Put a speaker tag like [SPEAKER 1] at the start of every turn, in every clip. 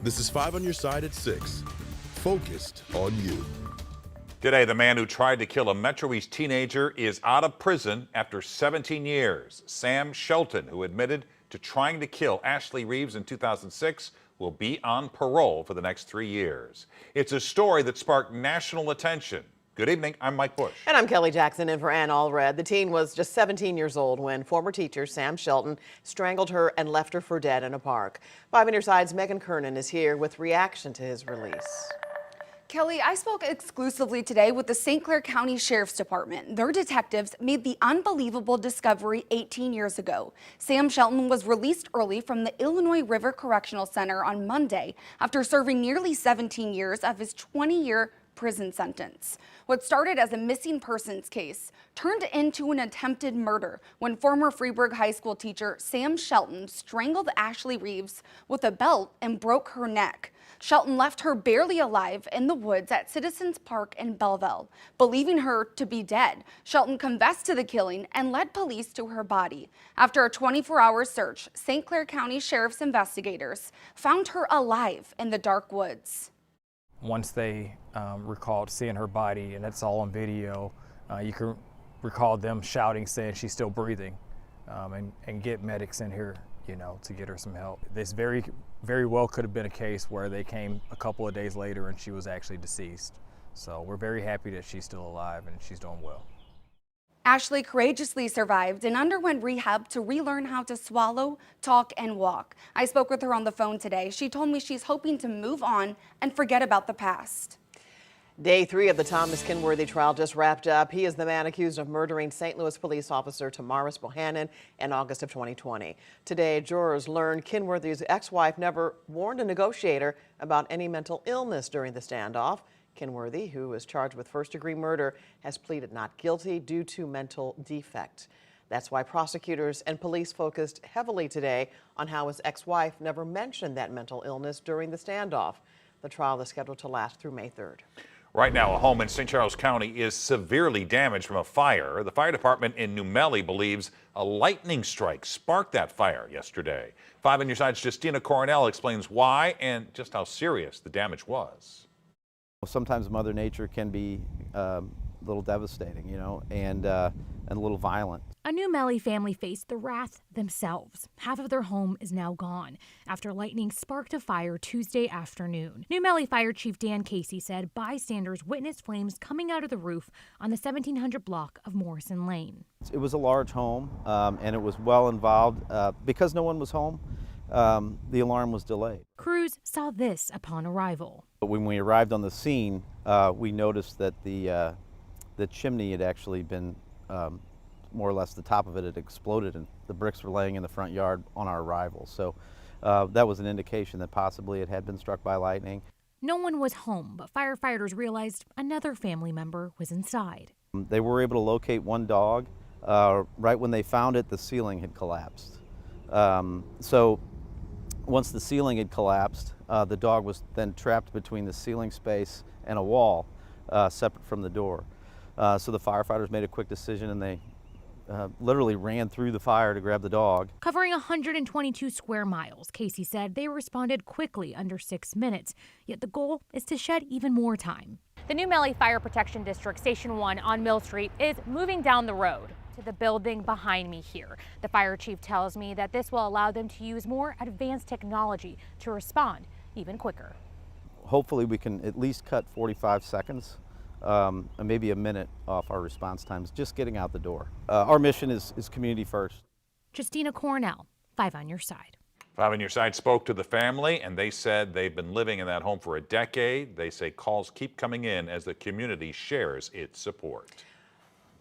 [SPEAKER 1] This is 5 on your side at 6. Focused on you.
[SPEAKER 2] Today, the man who tried to kill a Metro East teenager is out of prison after 17 years. Sam Shelton, who admitted to trying to kill Ashley Reeves in 2006, will be on parole for the next 3 years. It's a story that sparked national attention. Good evening, I'm Mike Bush.
[SPEAKER 3] And I'm Kelly Jackson in for Ann Allred. The teen was just 17 years old when former teacher Sam Shelton strangled her and left her for dead in a park. 5 on your side's Megan Kernan is here with reaction to his release.
[SPEAKER 4] Kelly, I spoke exclusively today with the St. Clair County Sheriff's Department. Their detectives made the unbelievable discovery 18 years ago. Sam Shelton was released early from the Illinois River Correctional Center on Monday after serving nearly 17 years of his 20-year prison sentence. What started as a missing persons case turned into an attempted murder when former Freeburg High School teacher Sam Shelton strangled Ashley Reeves with a belt and broke her neck. Shelton left her barely alive in the woods at Citizens Park in Belleville. Believing her to be dead, Shelton confessed to the killing and led police to her body. After a 24-hour search, St. Clair County Sheriff's investigators found her alive in the dark woods.
[SPEAKER 5] Once they recalled seeing her body, and it's all on video, you can recall them shouting, saying she's still breathing, and get medics in here, to get her some help. This very well could have been a case where they came a couple of days later and she was actually deceased. So we're very happy that she's still alive and she's doing well.
[SPEAKER 4] Ashley courageously survived and underwent rehab to relearn how to swallow, talk, and walk. I spoke with her on the phone today. She told me she's hoping to move on and forget about the past.
[SPEAKER 3] Day 3 of the Thomas Kinworthy trial just wrapped up. He is the man accused of murdering St. Louis police officer Tamaris Bohannon in August of 2020. Today, jurors learned Kinworthy's ex-wife never warned a negotiator about any mental illness during the standoff. Kinworthy, who is charged with first-degree murder, has pleaded not guilty due to mental defect. That's why prosecutors and police focused heavily today on how his ex-wife never mentioned that mental illness during the standoff. The trial is scheduled to last through May 3rd.
[SPEAKER 2] Right now, a home in St. Charles County is severely damaged from a fire. The fire department in New Melle believes a lightning strike sparked that fire yesterday. 5 on your side's Justina Coronel explains why and just how serious the damage was.
[SPEAKER 6] Sometimes Mother Nature can be a little devastating, and a little violent.
[SPEAKER 7] A New Melle family faced the wrath themselves. Half of their home is now gone after lightning sparked a fire Tuesday afternoon. New Melle Fire Chief Dan Casey said bystanders witnessed flames coming out of the roof on the 1700 block of Morrison Lane.
[SPEAKER 6] It was a large home, and it was well involved. Because no one was home, the alarm was delayed.
[SPEAKER 7] Crews saw this upon arrival.
[SPEAKER 6] But when we arrived on the scene, we noticed that the chimney had actually been more or less the top of it had exploded and the bricks were laying in the front yard on our arrival. So that was an indication that possibly it had been struck by lightning.
[SPEAKER 7] No one was home, but firefighters realized another family member was inside.
[SPEAKER 6] They were able to locate one dog. Right when they found it, the ceiling had collapsed. So once the ceiling had collapsed, the dog was then trapped between the ceiling space and a wall separate from the door. So the firefighters made a quick decision and they literally ran through the fire to grab the dog.
[SPEAKER 7] Covering 122 square miles, Casey said they responded quickly under 6 minutes, yet the goal is to shed even more time.
[SPEAKER 8] The New Melle Fire Protection District Station 1 on Mill Street is moving down the road to the building behind me here. The fire chief tells me that this will allow them to use more advanced technology to respond even quicker.
[SPEAKER 6] Hopefully we can at least cut 45 seconds. Maybe a minute off our response times, just getting out the door. Our mission is community first.
[SPEAKER 7] Justina Cornell, 5 on your side.
[SPEAKER 2] 5 on your side spoke to the family and they said they've been living in that home for a decade. They say calls keep coming in as the community shares its support.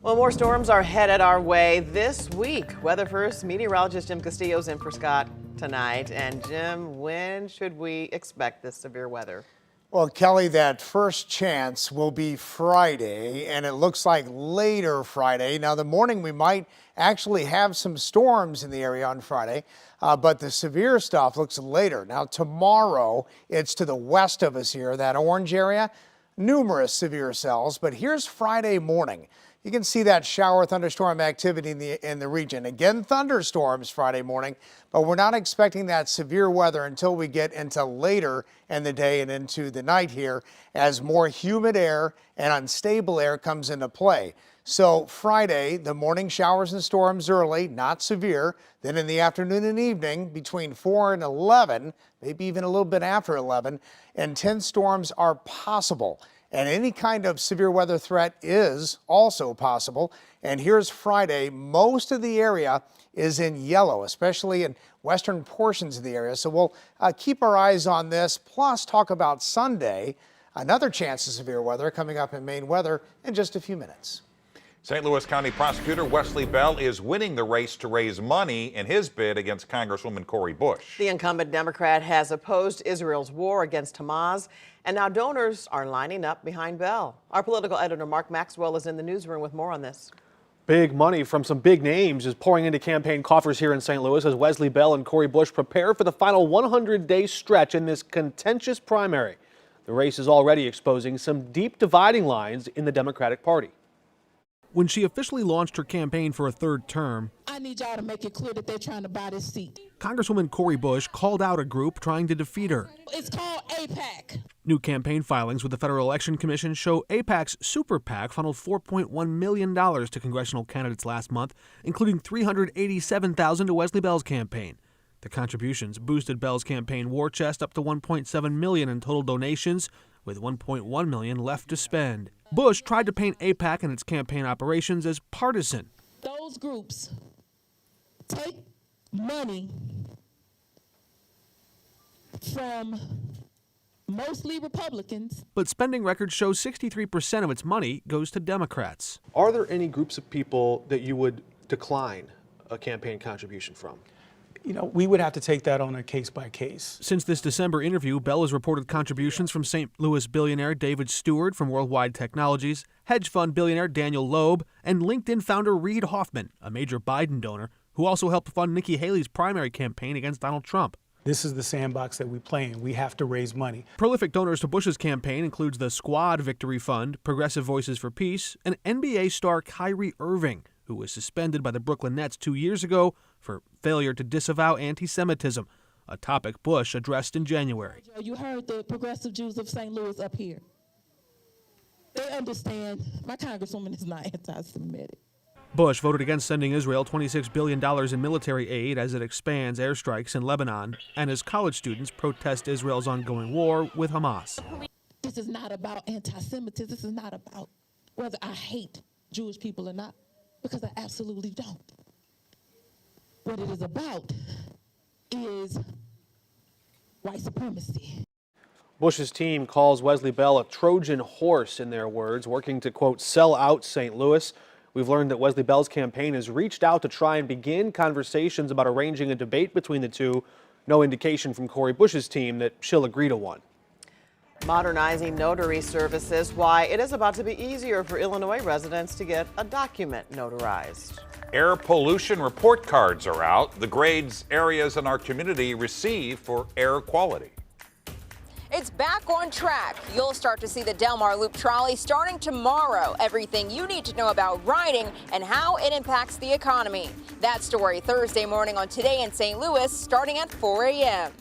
[SPEAKER 3] Well, more storms are headed our way this week. Weather first, meteorologist Jim Castillo's in for Scott tonight. And Jim, when should we expect this severe weather?
[SPEAKER 9] Well, Kelly, that first chance will be Friday, and it looks like later Friday. Now, the morning we might actually have some storms in the area on Friday, but the severe stuff looks later. Now, tomorrow, it's to the west of us here, that orange area, numerous severe cells. But here's Friday morning. you can see that shower thunderstorm activity in the region. Again, thunderstorms Friday morning, but we're not expecting that severe weather until we get into later in the day and into the night here as more humid air and unstable air comes into play. So Friday, the morning showers and storms early, not severe. Then in the afternoon and evening between 4 and 11, maybe even a little bit after 11, intense storms are possible. And any kind of severe weather threat is also possible. And here's Friday. Most of the area is in yellow, especially in western portions of the area. So we'll keep our eyes on this, plus talk about Sunday. Another chance of severe weather coming up in Maine weather in just a few minutes.
[SPEAKER 2] St. Louis County Prosecutor Wesley Bell is winning the race to raise money in his bid against Congresswoman Cori Bush.
[SPEAKER 3] The incumbent Democrat has opposed Israel's war against Hamas, and now donors are lining up behind Bell. Our political editor Mark Maxwell is in the newsroom with more on this.
[SPEAKER 10] Big money from some big names is pouring into campaign coffers here in St. Louis as Wesley Bell and Cori Bush prepare for the final 100-day stretch in this contentious primary. The race is already exposing some deep dividing lines in the Democratic Party.
[SPEAKER 11] When she officially launched her campaign for a third term,
[SPEAKER 12] I need y'all to make it clear that they're trying to buy this seat.
[SPEAKER 11] Congresswoman Cori Bush called out a group trying to defeat her.
[SPEAKER 12] It's called AIPAC.
[SPEAKER 11] New campaign filings with the Federal Election Commission show AIPAC's Super PAC funneled $4.1 million to congressional candidates last month, including $387,000 to Wesley Bell's campaign. The contributions boosted Bell's campaign war chest up to $1.7 million in total donations, with $1.1 million left to spend. Bush tried to paint AIPAC and its campaign operations as partisan.
[SPEAKER 12] Those groups take money from mostly Republicans.
[SPEAKER 11] But spending records show 63% of its money goes to Democrats.
[SPEAKER 10] Are there any groups of people that you would decline a campaign contribution from?
[SPEAKER 13] You know, we would have to take that on a case by case.
[SPEAKER 11] Since this December interview, Bell has reported contributions from St. Louis billionaire David Stewart from Worldwide Technologies, hedge fund billionaire Daniel Loeb, and LinkedIn founder Reid Hoffman, a major Biden donor, who also helped fund Nikki Haley's primary campaign against Donald Trump.
[SPEAKER 13] This is the sandbox that we play in. We have to raise money.
[SPEAKER 11] Prolific donors to Bush's campaign includes the Squad Victory Fund, Progressive Voices for Peace, and NBA star Kyrie Irving, who was suspended by the Brooklyn Nets 2 years ago for failure to disavow anti-Semitism, a topic Bush addressed in January.
[SPEAKER 12] You heard the progressive Jews of St. Louis up here. They understand my congresswoman is not anti-Semitic.
[SPEAKER 11] Bush voted against sending Israel $26 billion in military aid as it expands airstrikes in Lebanon and as college students protest Israel's ongoing war with Hamas.
[SPEAKER 12] This is not about anti-Semitism. This is not about whether I hate Jewish people or not, because I absolutely don't. What it is about is white supremacy.
[SPEAKER 10] Bush's team calls Wesley Bell a Trojan horse, in their words, working to, quote, sell out St. Louis. We've learned that Wesley Bell's campaign has reached out to try and begin conversations about arranging a debate between the two. No indication from Cori Bush's team that she'll agree to one.
[SPEAKER 3] Modernizing notary services, why it is about to be easier for Illinois residents to get a document notarized.
[SPEAKER 2] Air pollution report cards are out, the grades areas in our community receive for air quality.
[SPEAKER 14] It's back on track. You'll start to see the Del Mar Loop trolley starting tomorrow. Everything you need to know about riding and how it impacts the economy. That story Thursday morning on Today in St. Louis, starting at 4 a.m.